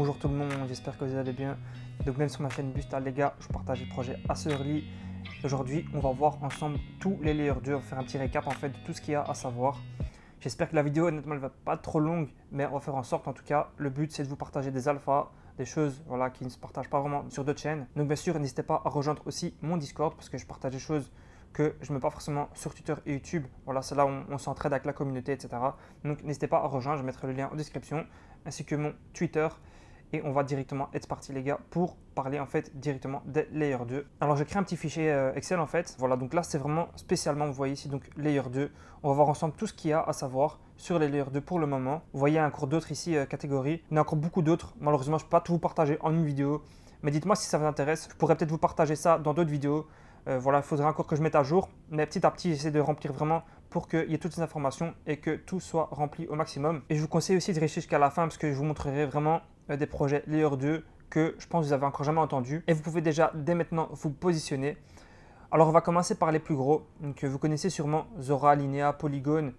Bonjour tout le monde, j'espère que vous allez bien. Donc même sur ma chaîne Bustal les gars, je partage des projets assez early. Aujourd'hui, on va voir ensemble tous les layers 2, on va faire un petit récap en fait de tout ce qu'il y a à savoir. J'espère que la vidéo honnêtement elle va pas être trop longue, mais on va faire en sorte en tout cas, le but c'est de vous partager des alphas, des choses voilà, qui ne se partagent pas vraiment sur d'autres chaînes. Donc bien sûr, n'hésitez pas à rejoindre aussi mon Discord parce que je partage des choses que je ne mets pas forcément sur Twitter et YouTube. Voilà, c'est là où on s'entraide avec la communauté, etc. Donc n'hésitez pas à rejoindre, je mettrai le lien en description, ainsi que mon Twitter. Et on va directement être parti les gars pour parler en fait directement des Layer 2. Alors j'ai créé un petit fichier Excel en fait. Voilà, donc là c'est vraiment spécialement, vous voyez ici donc Layer 2. On va voir ensemble tout ce qu'il y a à savoir sur les Layer 2 pour le moment. Vous voyez encore d'autres ici catégories. Il y en a encore beaucoup d'autres. Malheureusement je ne peux pas tout vous partager en une vidéo. Mais dites-moi si ça vous intéresse. Je pourrais peut-être vous partager ça dans d'autres vidéos. Voilà, il faudrait encore que je mette à jour. Mais petit à petit j'essaie de remplir vraiment pour qu'il y ait toutes ces informations et que tout soit rempli au maximum. Et je vous conseille aussi de rester jusqu'à la fin parce que je vous montrerai vraiment des projets Layer 2 que je pense que vous avez encore jamais entendu. Et vous pouvez déjà dès maintenant vous positionner. Alors on va commencer par les plus gros. Donc vous connaissez sûrement Zora, Linea, Polygon,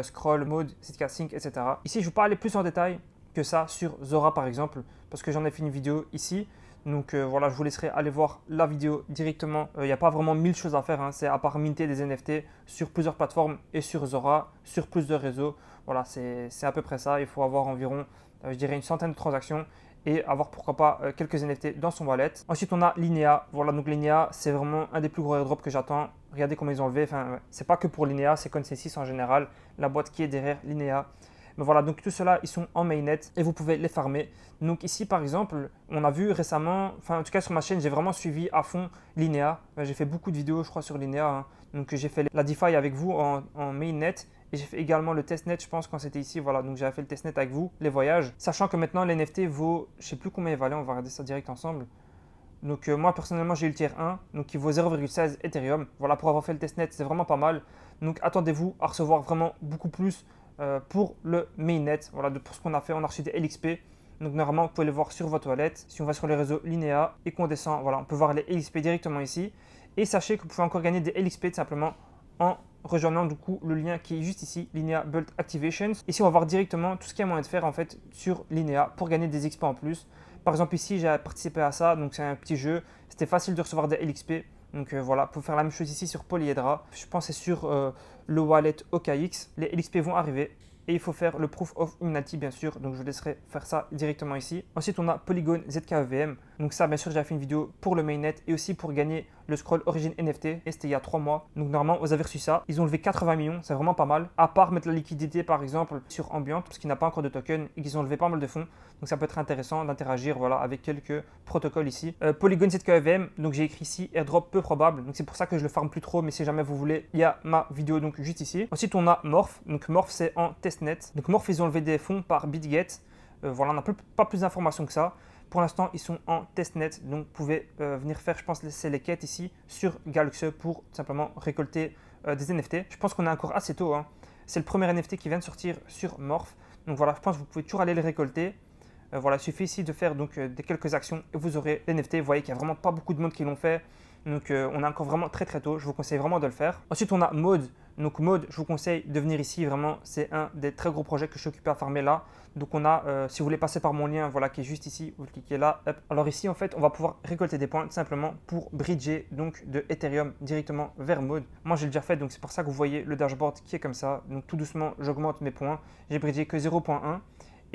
Scroll, Mode, ZK-Sync, etc. Ici je ne vais pas aller plus en détail que ça sur Zora par exemple parce que j'en ai fait une vidéo ici. Donc voilà, je vous laisserai aller voir la vidéo directement. Il n'y a pas vraiment 1000 choses à faire, hein. C'est à part minter des NFT sur plusieurs plateformes et sur Zora, sur plus de réseaux. Voilà, c'est à peu près ça. Il faut avoir environ, je dirais, une centaine de transactions et avoir pourquoi pas quelques NFT dans son wallet. Ensuite, on a Linea. Voilà, donc Linea, c'est vraiment un des plus gros airdrops que j'attends. Regardez comment ils ont levé. Enfin, c'est pas que pour Linea, c'est Consensus en général, la boîte qui est derrière Linea. Mais voilà, donc tout cela, ils sont en mainnet et vous pouvez les farmer. Donc ici, par exemple, on a vu récemment, enfin en tout cas sur ma chaîne, j'ai vraiment suivi à fond Linea. J'ai fait beaucoup de vidéos, je crois, sur Linea. Hein. Donc j'ai fait la DeFi avec vous en mainnet et j'ai fait également le testnet, je pense, quand c'était ici. Voilà, donc j'avais fait le testnet avec vous, les voyages. Sachant que maintenant, l'NFT vaut, je ne sais plus combien il valait, on va regarder ça direct ensemble. Donc moi, personnellement, j'ai eu le tier 1, donc il vaut 0,16 Ethereum. Voilà, pour avoir fait le testnet, c'est vraiment pas mal. Donc attendez-vous à recevoir vraiment beaucoup plus pour le mainnet. Voilà, pour ce qu'on a fait, on a reçu des LXP. Donc normalement, vous pouvez les voir sur votre wallet. Si on va sur les réseaux Linea et qu'on descend, voilà, on peut voir les LXP directement ici. Et sachez que vous pouvez encore gagner des LXP tout simplement en rejoignant du coup le lien qui est juste ici, Linea Bult Activations. Ici, on va voir directement tout ce qu'il y a moyen de faire en fait sur Linea pour gagner des XP en plus. Par exemple, ici, j'ai participé à ça, donc c'est un petit jeu. C'était facile de recevoir des LXP. Donc voilà, pour faire la même chose ici sur Polyhedra. Je pense que c'est sur le wallet OKX. Les LXP vont arriver. Et il faut faire le Proof of Humanity, bien sûr. Donc, je vous laisserai faire ça directement ici. Ensuite, on a Polygon ZKEVM. Donc, ça, bien sûr, j'ai fait une vidéo pour le mainnet et aussi pour gagner le scroll Origin NFT. Et c'était il y a 3 mois. Donc, normalement, vous avez reçu ça. Ils ont levé 80 millions. C'est vraiment pas mal. À part mettre la liquidité, par exemple, sur Ambient, parce qu'il n'a pas encore de token et qu'ils ont levé pas mal de fonds. Donc, ça peut être intéressant d'interagir voilà, avec quelques protocoles ici. Polygon ZKEVM. Donc, j'ai écrit ici airdrop peu probable. Donc, c'est pour ça que je le farme plus trop. Mais si jamais vous voulez, il y a ma vidéo donc juste ici. Ensuite, on a Morph. Donc, Morph, c'est en testnet. Donc Morph, ils ont levé des fonds par BitGet. Voilà, on n'a pas plus d'informations que ça. Pour l'instant, ils sont en testnet. Donc, vous pouvez venir faire, je pense, c'est les quêtes ici sur Galaxy pour tout simplement récolter des NFT. Je pense qu'on est encore assez tôt. Hein. C'est le premier NFT qui vient de sortir sur Morph. Donc voilà, je pense que vous pouvez toujours aller les récolter. Voilà, il suffit ici de faire donc des quelques actions et vous aurez les NFT. Vous voyez qu'il n'y a vraiment pas beaucoup de monde qui l'ont fait. Donc on est encore vraiment très tôt, je vous conseille vraiment de le faire. Ensuite on a Mode. Donc Mode, je vous conseille de venir ici, vraiment c'est un des très gros projets que je suis occupé à farmer là. Donc on a, si vous voulez passer par mon lien, voilà qui est juste ici, vous cliquez là. Hop. Alors ici en fait on va pouvoir récolter des points tout simplement pour bridger donc de Ethereum directement vers Mode. Moi j'ai déjà fait, donc c'est pour ça que vous voyez le dashboard qui est comme ça. Donc tout doucement j'augmente mes points, j'ai bridgé que 0.1.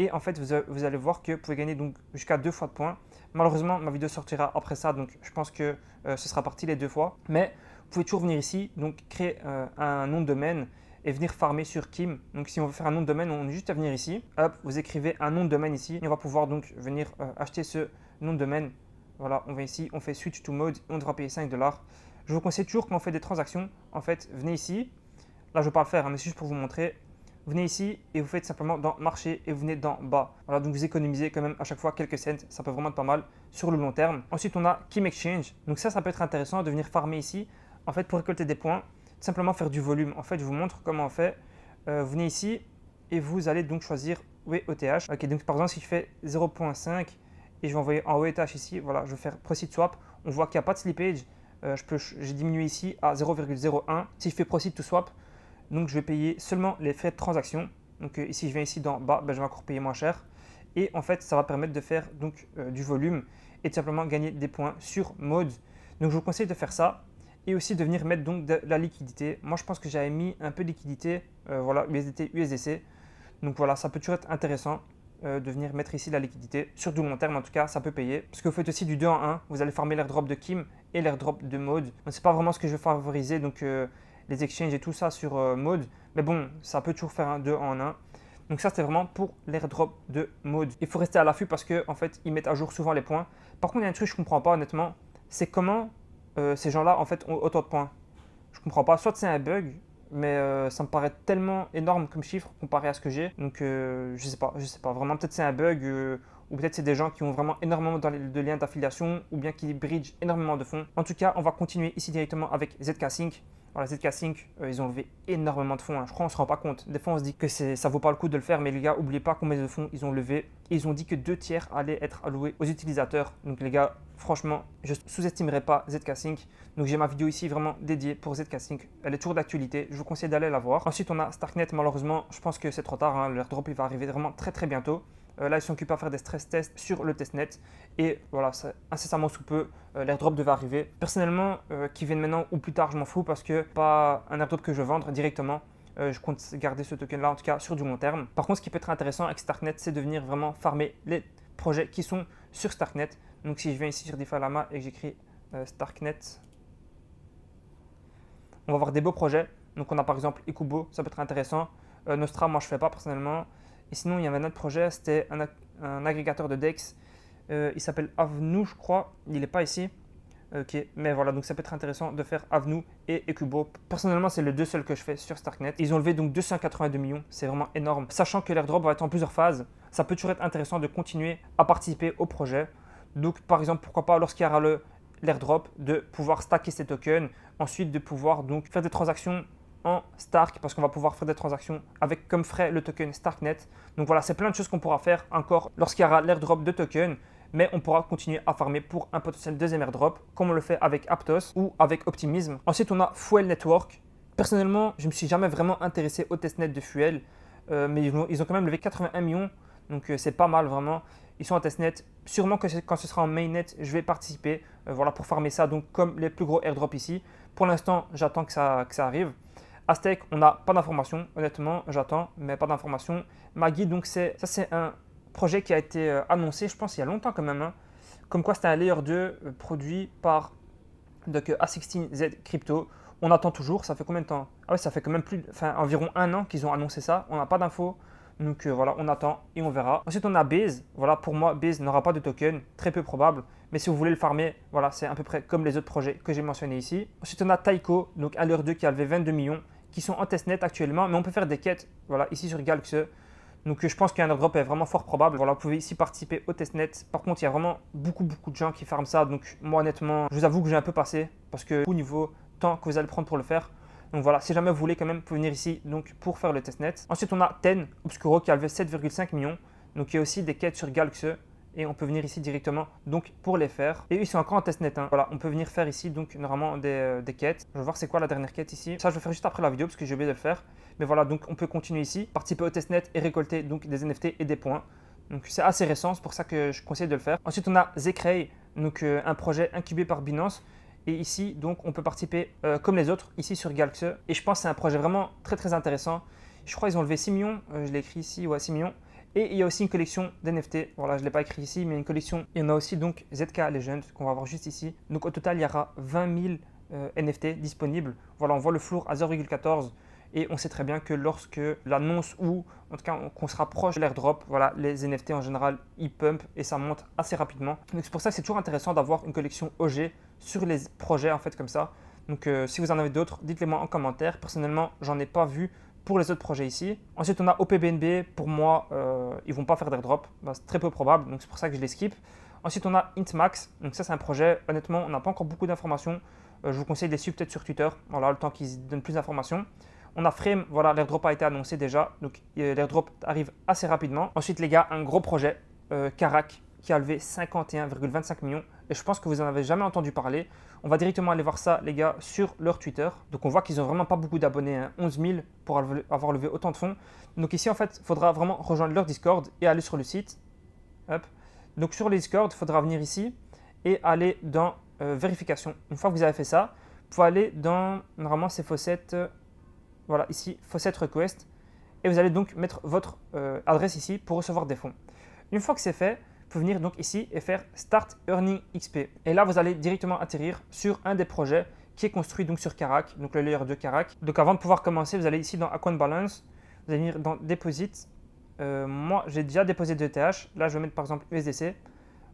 Et en fait, vous allez voir que vous pouvez gagner donc jusqu'à 2 fois de points. Malheureusement, ma vidéo sortira après ça, donc je pense que ce sera parti les 2 fois. Mais vous pouvez toujours venir ici, donc créer un nom de domaine et venir farmer sur Kim. Donc si on veut faire un nom de domaine, on a juste à venir ici. Hop, vous écrivez un nom de domaine ici. Et on va pouvoir donc venir acheter ce nom de domaine. Voilà, on va ici, on fait Switch to Mode, on devra payer 5 $. Je vous conseille toujours quand on fait des transactions, en fait, venez ici. Là, je ne vais pas le faire, hein, mais c'est juste pour vous montrer. Venez ici et vous faites simplement dans marché et vous venez dans bas. Voilà, donc vous économisez quand même à chaque fois quelques cents. Ça peut vraiment être pas mal sur le long terme. Ensuite, on a Kim Exchange. Donc ça peut être intéressant de venir farmer ici. En fait, pour récolter des points, tout simplement faire du volume. En fait, je vous montre comment on fait. Venez ici et vous allez donc choisir ETH. Ok, donc par exemple, si je fais 0.5 et je vais envoyer en ETH ici, voilà, je vais faire Proceed Swap. On voit qu'il n'y a pas de slippage. J'ai diminué ici à 0,01. Si je fais Proceed to Swap, donc je vais payer seulement les frais de transaction. Donc ici, je viens ici dans bas, je vais encore payer moins cher. Et en fait, ça va permettre de faire donc du volume et tout simplement gagner des points sur mode. Donc je vous conseille de faire ça et aussi de venir mettre donc de la liquidité. Moi je pense que j'avais mis un peu de liquidité, voilà, USDT, USDC. Donc voilà, ça peut toujours être intéressant de venir mettre ici la liquidité. Sur du long terme en tout cas, ça peut payer. Parce que vous faites aussi du 2 en 1, vous allez farmer l'airdrop de Kim et l'airdrop de Mode. Donc c'est pas vraiment ce que je veux favoriser, donc les exchanges et tout ça sur Mode. Mais bon, ça peut toujours faire un 2 en 1. Donc ça, c'est vraiment pour l'airdrop de Mode. Il faut rester à l'affût parce qu'en fait, ils mettent à jour souvent les points. Par contre, il y a un truc que je ne comprends pas honnêtement, c'est comment ces gens-là en fait ont autant de points. Je ne comprends pas. Soit c'est un bug, mais ça me paraît tellement énorme comme chiffre comparé à ce que j'ai. Donc je sais pas. Vraiment, peut-être c'est un bug ou peut-être c'est des gens qui ont vraiment énormément de liens d'affiliation ou bien qui bridge énormément de fonds. En tout cas, on va continuer ici directement avec ZK Sync. Voilà, ZK Sync, ils ont levé énormément de fonds. Hein. Je crois qu'on ne se rend pas compte. Des fois, on se dit que ça vaut pas le coup de le faire, mais les gars, n'oubliez pas combien de fonds ils ont levé. Et ils ont dit que 2 tiers allaient être alloués aux utilisateurs. Donc les gars, franchement, je ne sous-estimerai pas ZK Sync. Donc j'ai ma vidéo ici vraiment dédiée pour ZK Sync. Elle est toujours d'actualité. Je vous conseille d'aller la voir. Ensuite, on a Starknet. Malheureusement, je pense que c'est trop tard. Hein. L'airdrop, il va arriver vraiment très très bientôt. Là, ils sont occupés à faire des stress tests sur le testnet. Et voilà, incessamment sous peu, l'airdrop devait arriver. Personnellement, qu'ils viennent maintenant ou plus tard, je m'en fous parce que pas un airdrop que je veux vendre directement. Je compte garder ce token-là, en tout cas, sur du long terme. Par contre, ce qui peut être intéressant avec Starknet, c'est de venir vraiment farmer les projets qui sont sur Starknet. Donc, si je viens ici sur DeFi Lama et que j'écris Starknet, on va voir des beaux projets. Donc, on a par exemple Ikubo, ça peut être intéressant. Nostra, moi, je ne fais pas personnellement. Et sinon, il y avait un autre projet, c'était un agrégateur de DEX. Il s'appelle Avenu, je crois. Il n'est pas ici. Ok, mais voilà, donc ça peut être intéressant de faire Avenu et Ekubo. Personnellement, c'est les deux seuls que je fais sur Starknet. Ils ont levé donc 282 millions, c'est vraiment énorme. Sachant que l'airdrop va être en plusieurs phases, ça peut toujours être intéressant de continuer à participer au projet. Donc, par exemple, pourquoi pas, lorsqu'il y aura l'airdrop, de pouvoir stacker ces tokens, ensuite de pouvoir donc faire des transactions en Stark parce qu'on va pouvoir faire des transactions avec comme frais le token Starknet. Donc voilà, c'est plein de choses qu'on pourra faire encore lorsqu'il y aura l'airdrop de token, mais on pourra continuer à farmer pour un potentiel deuxième airdrop comme on le fait avec Aptos ou avec Optimism. Ensuite, on a Fuel Network. Personnellement, je ne me suis jamais vraiment intéressé au testnet de Fuel, mais ils ont quand même levé 81 millions, donc c'est pas mal vraiment. Ils sont en testnet. Sûrement que quand ce sera en mainnet, je vais participer voilà, pour farmer ça, donc comme les plus gros airdrops ici. Pour l'instant, j'attends que ça arrive. Aztec, on n'a pas d'informations, honnêtement, j'attends, mais pas d'informations. Maggie, donc c'est un projet qui a été annoncé, je pense, il y a longtemps quand même. Hein. Comme quoi, c'était un layer 2 produit par donc, A16Z Crypto. On attend toujours, ça fait combien de temps? Ah ouais, ça fait quand même environ 1 an qu'ils ont annoncé ça, on n'a pas d'infos. Donc voilà, on attend et on verra. Ensuite, on a Base. Voilà, pour moi, Base n'aura pas de token, très peu probable. Mais si vous voulez le farmer, voilà, c'est à peu près comme les autres projets que j'ai mentionnés ici. Ensuite, on a Taiko, donc un layer 2 qui a levé 22 millions, qui sont en testnet actuellement, mais on peut faire des quêtes, voilà, ici sur Galaxy. Donc je pense qu'un airdrop est vraiment fort probable. Voilà, vous pouvez ici participer au testnet. Par contre, il y a vraiment beaucoup de gens qui farment ça. Donc moi, honnêtement, je vous avoue que j'ai un peu passé parce que au niveau temps que vous allez prendre pour le faire. Donc voilà, si jamais vous voulez quand même, vous pouvez venir ici donc, pour faire le testnet. Ensuite, on a Ten Obscuro qui a levé 7,5 millions. Donc il y a aussi des quêtes sur Galaxy. Et on peut venir ici directement donc pour les faire. Et ils sont encore en testnet. Hein. Voilà, on peut venir faire ici donc normalement des quêtes. Je vais voir c'est quoi la dernière quête ici. Ça, je vais faire juste après la vidéo parce que j'ai oublié de le faire. Mais voilà, donc on peut continuer ici, participer au testnet et récolter donc des NFT et des points. Donc c'est assez récent, c'est pour ça que je conseille de le faire. Ensuite, on a Zekray, donc un projet incubé par Binance. Et ici, donc, on peut participer comme les autres, ici sur Galaxy. Et je pense que c'est un projet vraiment très intéressant. Je crois qu'ils ont levé 6 millions, je l'ai écrit ici, ouais, 6 millions. Et il y a aussi une collection d'NFT. Voilà, je ne l'ai pas écrit ici, mais une collection. Il y en a aussi donc ZK Legend qu'on va voir juste ici. Donc au total, il y aura 20 000 NFT disponibles. Voilà, on voit le floor à 0,14. Et on sait très bien que lorsque l'annonce ou en tout cas qu'on se rapproche de l'airdrop, voilà, les NFT en général, ils pump et ça monte assez rapidement. Donc c'est pour ça que c'est toujours intéressant d'avoir une collection OG sur les projets en fait comme ça. Donc si vous en avez d'autres, dites-les moi en commentaire. Personnellement, j'en ai pas vu pour les autres projets ici. Ensuite, on a OPBNB. Pour moi, ils vont pas faire d'airdrop. Ben, c'est très peu probable, donc c'est pour ça que je les skip. Ensuite, on a Intmax. Donc ça, c'est un projet. Honnêtement, on n'a pas encore beaucoup d'informations. Je vous conseille de les suivre peut-être sur Twitter. Voilà, le temps qu'ils donnent plus d'informations. On a Frame. Voilà, l'airdrop a été annoncé déjà. Donc l'airdrop arrive assez rapidement. Ensuite, les gars, un gros projet. Karak, qui a levé 51,25 millions. Et je pense que vous n'en avez jamais entendu parler. On va directement aller voir ça, les gars, sur leur Twitter. Donc, on voit qu'ils n'ont vraiment pas beaucoup d'abonnés, hein, 11 000 pour avoir levé autant de fonds. Donc ici, en fait, il faudra vraiment rejoindre leur Discord et aller sur le site. Hop. Donc sur le Discord, il faudra venir ici et aller dans vérification. Une fois que vous avez fait ça, vous pouvez aller dans, normalement c'est Faucet, voilà ici, Faucet Request. Et vous allez donc mettre votre adresse ici pour recevoir des fonds. Une fois que c'est fait, vous pouvez venir donc ici et faire Start Earning XP. Et là, vous allez directement atterrir sur un des projets qui est construit donc sur Karak, donc le layer 2 Karak. Donc avant de pouvoir commencer, vous allez ici dans Account Balance, vous allez venir dans Deposit. Moi, j'ai déjà déposé de ETH. Là, je vais mettre par exemple USDC.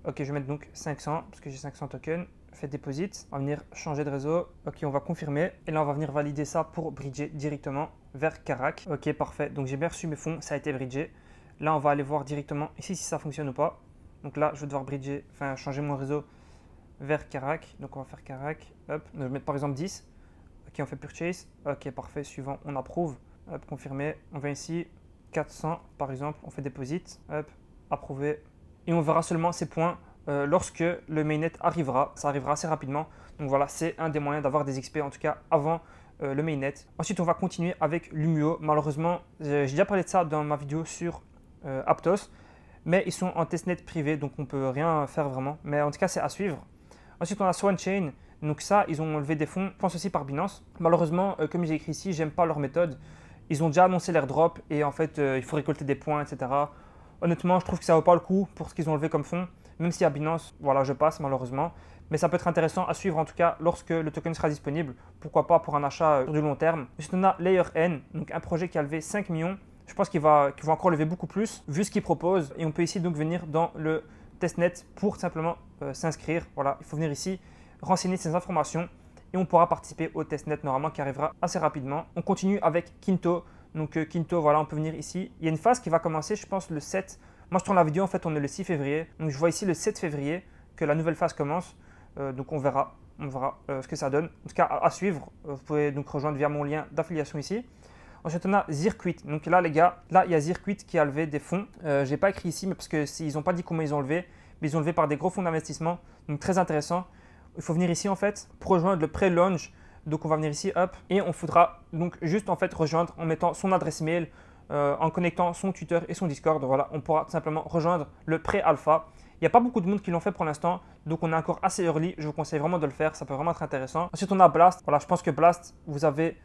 Ok, je vais mettre donc 500 parce que j'ai 500 tokens. Fait Deposit. On va venir changer de réseau. Ok, on va confirmer. Et là, on va venir valider ça pour bridger directement vers Karak. Ok, parfait. Donc, j'ai bien reçu mes fonds. Ça a été bridgé. Là, on va aller voir directement ici si ça fonctionne ou pas. Donc là, je vais devoir bridger, enfin changer mon réseau vers Karak. Donc, on va faire Karak. Hop, je vais mettre par exemple 10. Ok, on fait Purchase. Ok, parfait. Suivant, on approuve. Hop, confirmer. On vient ici. 400 par exemple, on fait Deposit, hop, approuvé. Et on verra seulement ces points lorsque le mainnet arrivera. Ça arrivera assez rapidement. Donc voilà, c'est un des moyens d'avoir des XP en tout cas avant le mainnet. Ensuite, on va continuer avec l'Umuo. Malheureusement, j'ai déjà parlé de ça dans ma vidéo sur Aptos, mais ils sont en testnet privé, donc on ne peut rien faire vraiment. Mais en tout cas, c'est à suivre. Ensuite, on a Swanchain. Donc ça, ils ont levé des fonds, je pense aussi par Binance. Malheureusement, comme j'ai écrit ici, j'aime pas leur méthode. Ils ont déjà annoncé l'airdrop et en fait, il faut récolter des points, etc. Honnêtement, je trouve que ça ne vaut pas le coup pour ce qu'ils ont levé comme fonds. Même si à Binance, voilà, je passe malheureusement. Mais ça peut être intéressant à suivre en tout cas lorsque le token sera disponible. Pourquoi pas pour un achat sur du long terme. Ensuite, on a Layer N, donc un projet qui a levé 5 millions. Je pense qu'il va encore lever beaucoup plus vu ce qu'il propose. Et on peut ici donc venir dans le testnet pour simplement s'inscrire. Voilà, il faut venir ici, renseigner ces informations. Et on pourra participer au testnet normalement qui arrivera assez rapidement. On continue avec Kinto. Donc Kinto, voilà, on peut venir ici. Il y a une phase qui va commencer, je pense, le 7. Moi, je tourne la vidéo, en fait, on est le 6 février. Donc je vois ici le 7 février que la nouvelle phase commence. Donc on verra ce que ça donne. En tout cas, à suivre. Vous pouvez donc rejoindre via mon lien d'affiliation ici. Ensuite, on a Zircuit. Donc là, les gars, là, il y a Zircuit qui a levé des fonds. Je n'ai pas écrit ici, mais parce qu'ils n'ont pas dit comment ils ont levé. Mais ils ont levé par des gros fonds d'investissement. Donc très intéressant. Il faut venir ici en fait pour rejoindre le pré-launch. Donc on va venir ici, hop, et on faudra donc juste en fait rejoindre en mettant son adresse mail, en connectant son Twitter et son Discord. Voilà, on pourra tout simplement rejoindre le pré-alpha. Il n'y a pas beaucoup de monde qui l'ont fait pour l'instant, donc on est encore assez early. Je vous conseille vraiment de le faire, ça peut vraiment être intéressant. Ensuite on a Blast. Voilà, je pense que Blast, vous avez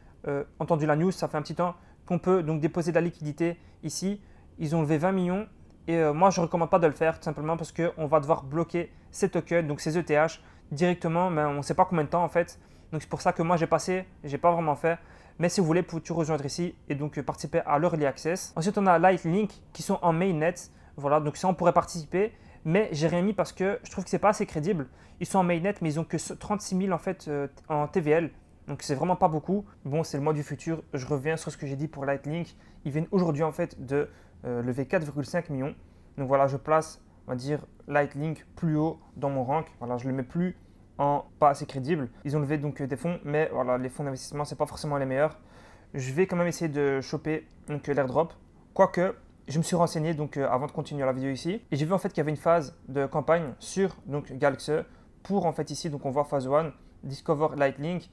entendu la news, ça fait un petit temps qu'on peut donc déposer de la liquidité ici. Ils ont levé 20 millions. Et moi, je ne recommande pas de le faire tout simplement parce qu'on va devoir bloquer ces tokens, donc ces ETH directement, mais on ne sait pas combien de temps en fait. Donc c'est pour ça que moi j'ai passé, j'ai pas vraiment fait. Mais si vous voulez, vous pouvez tout rejoindre ici et donc participer à l'Early Access. Ensuite, on a Lightlink qui sont en mainnet. Voilà, donc ça on pourrait participer, mais j'ai rien mis parce que je trouve que c'est pas assez crédible. Ils sont en mainnet, mais ils ont que 36 000 en fait en TVL. Donc c'est vraiment pas beaucoup. Bon, c'est le mois du futur. Je reviens sur ce que j'ai dit pour Lightlink. Ils viennent aujourd'hui en fait de lever 4,5 millions. Donc voilà, je place, on va dire, Lightlink plus haut dans mon rank. Voilà, je ne le mets plus en pas assez crédible. Ils ont levé donc des fonds, mais voilà, les fonds d'investissement, ce n'est pas forcément les meilleurs. Je vais quand même essayer de choper l'airdrop. Quoique, je me suis renseigné donc, avant de continuer la vidéo ici. Et j'ai vu en fait qu'il y avait une phase de campagne sur donc, Galaxy pour en fait ici, donc on voit phase 1, Discover Lightlink.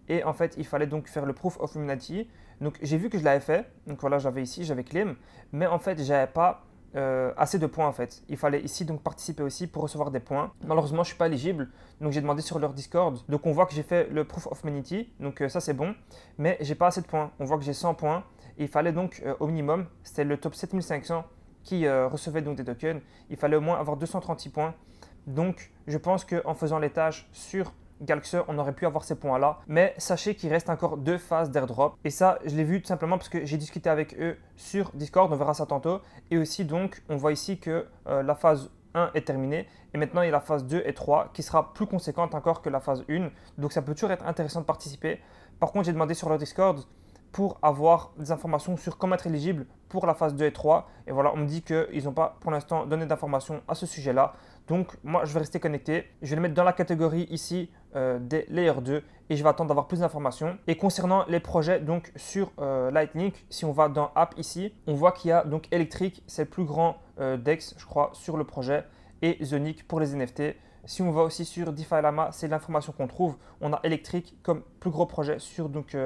Et en fait, il fallait donc faire le Proof of Humanity. Donc j'ai vu que je l'avais fait. Donc voilà, j'avais ici, j'avais claim. Mais en fait, je n'avais pas assez de points en fait. Il fallait ici donc participer aussi pour recevoir des points. Malheureusement, je ne suis pas éligible. Donc j'ai demandé sur leur Discord. Donc on voit que j'ai fait le Proof of Humanity. Donc ça c'est bon. Mais j'ai pas assez de points. On voit que j'ai 100 points. Et il fallait donc au minimum, c'était le top 7500 qui recevait donc des tokens. Il fallait au moins avoir 236 points. Donc je pense qu'en faisant les tâches sur Galaxy, on aurait pu avoir ces points-là. Mais sachez qu'il reste encore 2 phases d'airdrop. Et ça, je l'ai vu tout simplement parce que j'ai discuté avec eux sur Discord. On verra ça tantôt. Et aussi, donc, on voit ici que la phase 1 est terminée. Et maintenant, il y a la phase 2 et 3 qui sera plus conséquente encore que la phase 1. Donc, ça peut toujours être intéressant de participer. Par contre, j'ai demandé sur leur Discord pour avoir des informations sur comment être éligible pour la phase 2 et 3. Et voilà, on me dit qu'ils n'ont pas pour l'instant donné d'informations à ce sujet-là. Donc, moi, je vais rester connecté. Je vais le mettre dans la catégorie ici des Layer 2 et je vais attendre d'avoir plus d'informations. Et concernant les projets donc sur Lightlink, si on va dans App ici, on voit qu'il y a donc Electric, c'est le plus grand DEX, je crois, sur le projet, et Zonic pour les NFT. Si on va aussi sur DeFi Lama, c'est l'information qu'on trouve. On a Electric comme plus gros projet sur donc,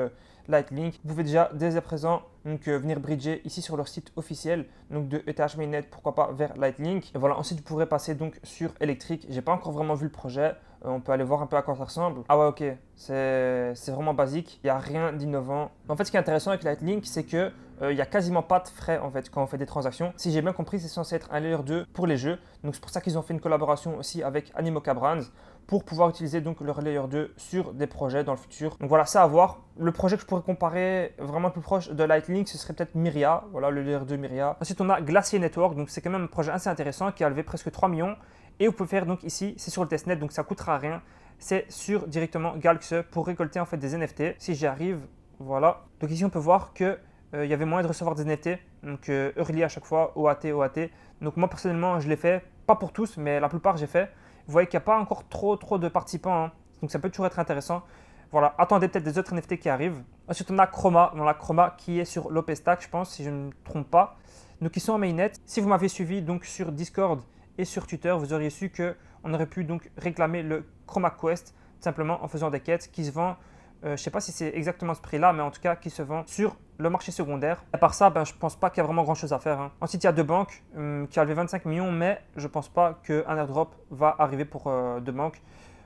Lightlink. Vous pouvez déjà dès à présent donc, venir bridger ici sur leur site officiel donc de ETH Mainnet, pourquoi pas vers Lightlink. Et voilà, ensuite vous pourrez passer donc sur Electric. J'ai pas encore vraiment vu le projet. On peut aller voir un peu à quoi ça ressemble. Ah ouais, ok, c'est vraiment basique. Il n'y a rien d'innovant. En fait, ce qui est intéressant avec Lightlink, c'est que il n'y a quasiment pas de frais en fait quand on fait des transactions. Si j'ai bien compris, c'est censé être un layer 2 pour les jeux. Donc c'est pour ça qu'ils ont fait une collaboration aussi avec Animoca Brands pour pouvoir utiliser donc leur layer 2 sur des projets dans le futur. Donc voilà, ça à voir. Le projet que je pourrais comparer vraiment le plus proche de Lightlink, ce serait peut-être Myria. Voilà, le layer 2 Myria. Ensuite, on a Glacier Network. Donc c'est quand même un projet assez intéressant qui a levé presque 3 millions. Et vous pouvez faire donc ici, c'est sur le testnet, donc ça ne coûtera rien. C'est sur directement Galxe pour récolter en fait des NFT. Si j'y arrive, voilà. Donc ici, on peut voir que il y avait moyen de recevoir des NFT, donc early à chaque fois, OAT, OAT. Donc moi personnellement, je l'ai fait, pas pour tous, mais la plupart j'ai fait. Vous voyez qu'il n'y a pas encore trop de participants, hein. Donc ça peut toujours être intéressant. Voilà, attendez peut-être des autres NFT qui arrivent. Ensuite, on a Chroma, Chroma qui est sur l'OP-Stack, je pense, si je ne me trompe pas. Donc ils sont en mainnet. Si vous m'avez suivi donc sur Discord et sur Twitter, vous auriez su qu'on aurait pu donc réclamer le Chroma Quest simplement en faisant des quêtes qui se vendent. Je ne sais pas si c'est exactement ce prix-là, mais en tout cas qui se vend sur le marché secondaire. À part ça, je ne pense pas qu'il y a vraiment grand-chose à faire, hein. Ensuite, il y a 2bank qui a levé 25 millions, mais je ne pense pas qu'un airdrop va arriver pour 2bank.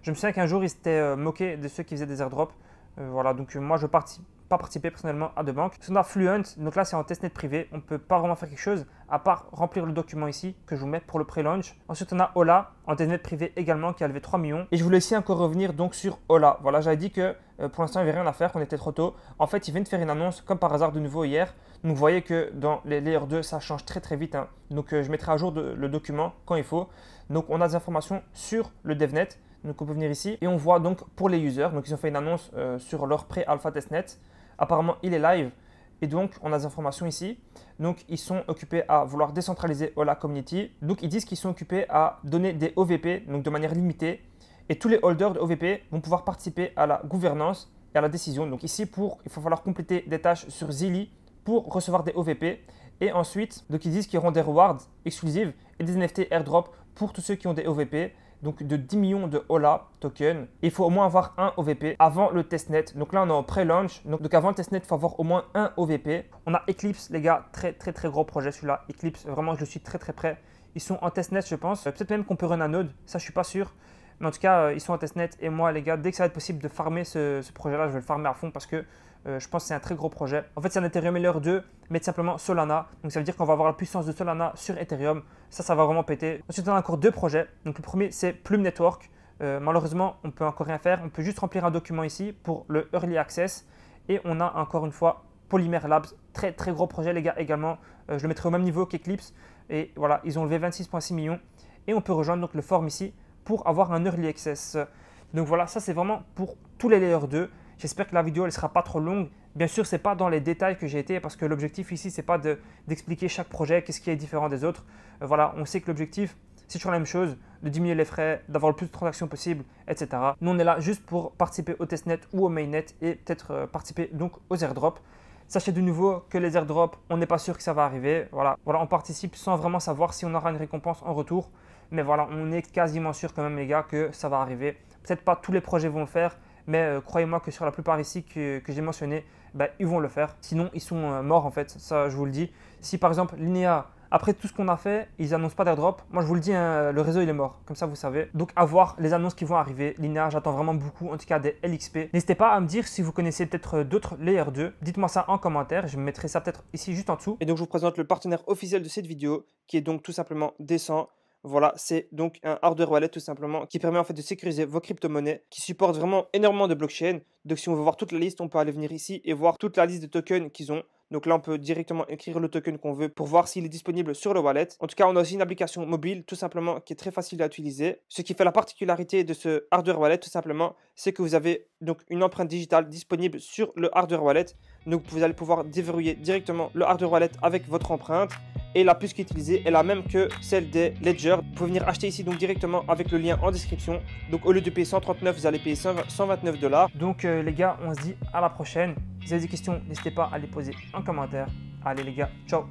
Je me souviens qu'un jour, ils s'étaient moqués de ceux qui faisaient des airdrops. Voilà, donc moi, je ne veux pas participer personnellement à 2bank. On a Fluent, donc là, c'est en testnet privé. On ne peut pas vraiment faire quelque chose à part remplir le document ici que je vous mets pour le pré-launch. Ensuite, on a Ola en testnet privé également qui a levé 3 millions. Et je voulais aussi encore revenir donc sur Ola. Voilà, j'avais dit que pour l'instant, il n'y avait rien à faire, qu'on était trop tôt. En fait, ils viennent de faire une annonce comme par hasard de nouveau hier. Donc, vous voyez que dans les Layer 2, ça change très vite, hein. Donc, je mettrai à jour le document quand il faut. Donc, on a des informations sur le DevNet. Donc, on peut venir ici et on voit donc pour les users. Donc, ils ont fait une annonce sur leur pré-alpha testnet. Apparemment, il est live. Et donc, on a des informations ici. Donc, ils sont occupés à vouloir décentraliser Ola Community. Donc, ils disent qu'ils sont occupés à donner des OVP, donc de manière limitée. Et tous les holders de OVP vont pouvoir participer à la gouvernance et à la décision. Donc ici, il va falloir compléter des tâches sur Zilli pour recevoir des OVP. Et ensuite, donc ils disent qu'ils auront des rewards exclusives et des NFT airdrop pour tous ceux qui ont des OVP. Donc de 10 millions de Ola tokens. Il faut au moins avoir un OVP avant le testnet. Donc là, on est en pré-launch. Donc avant le testnet, il faut avoir au moins un OVP. On a Eclipse, les gars. Très gros projet celui-là. Eclipse, vraiment, je le suis très près. Ils sont en testnet, je pense. Peut-être même qu'on peut run un node. Ça, je suis pas sûr. Mais en tout cas, ils sont en testnet. Et moi, les gars, dès que ça va être possible de farmer ce projet-là, je vais le farmer à fond parce que je pense que c'est un très gros projet. En fait, c'est un Ethereum Layer 2, mais simplement Solana. Donc, ça veut dire qu'on va avoir la puissance de Solana sur Ethereum. Ça va vraiment péter. Ensuite, on a encore deux projets. Donc, le premier, c'est Plume Network. Malheureusement, on ne peut encore rien faire. On peut juste remplir un document ici pour le Early Access. Et on a encore une fois Polymer Labs. Très gros projet, les gars, également. Je le mettrai au même niveau qu'Eclipse. Et voilà, ils ont levé 26,6 millions. Et on peut rejoindre donc le forum ici pour avoir un Early Access. Donc voilà, ça c'est vraiment pour tous les Layer 2. J'espère que la vidéo ne sera pas trop longue. Bien sûr, ce n'est pas dans les détails que j'ai été parce que l'objectif ici, ce n'est pas d'expliquer chaque projet, qu'est-ce qui est différent des autres. Voilà, on sait que l'objectif, c'est toujours la même chose, de diminuer les frais, d'avoir le plus de transactions possible, etc. Nous, on est là juste pour participer au testnet ou au mainnet et peut-être participer donc aux airdrops. Sachez de nouveau que les airdrops, on n'est pas sûr que ça va arriver. Voilà, on participe sans vraiment savoir si on aura une récompense en retour. Mais voilà, on est quasiment sûr quand même, les gars, que ça va arriver. Peut-être pas tous les projets vont le faire, mais croyez-moi que sur la plupart ici que j'ai mentionné, ils vont le faire. Sinon, ils sont morts en fait, ça je vous le dis. Si par exemple, Linea, après tout ce qu'on a fait, ils n'annoncent pas d'airdrop, moi je vous le dis, hein, le réseau il est mort, comme ça vous savez. Donc à voir les annonces qui vont arriver. Linea, j'attends vraiment beaucoup, en tout cas des LXP. N'hésitez pas à me dire si vous connaissez peut-être d'autres Layer 2. Dites-moi ça en commentaire, je me mettrai ça peut-être ici juste en dessous. Et donc je vous présente le partenaire officiel de cette vidéo, qui est donc tout simplement Descent. Voilà, c'est donc un hardware wallet tout simplement qui permet en fait de sécuriser vos crypto-monnaies, qui supporte vraiment énormément de blockchains. Donc si on veut voir toute la liste, on peut aller venir ici et voir toute la liste de tokens qu'ils ont. Donc là, on peut directement écrire le token qu'on veut pour voir s'il est disponible sur le wallet. En tout cas, on a aussi une application mobile tout simplement qui est très facile à utiliser. Ce qui fait la particularité de ce hardware wallet tout simplement, c'est que vous avez donc une empreinte digitale disponible sur le hardware wallet. Donc vous allez pouvoir déverrouiller directement le hardware wallet avec votre empreinte. Et la puce qui est utilisée est la même que celle des Ledger. Vous pouvez venir acheter ici donc directement avec le lien en description. Donc au lieu de payer 139, vous allez payer 129 $. Donc les gars, on se dit à la prochaine. Si vous avez des questions, n'hésitez pas à les poser en commentaire. Allez les gars, ciao.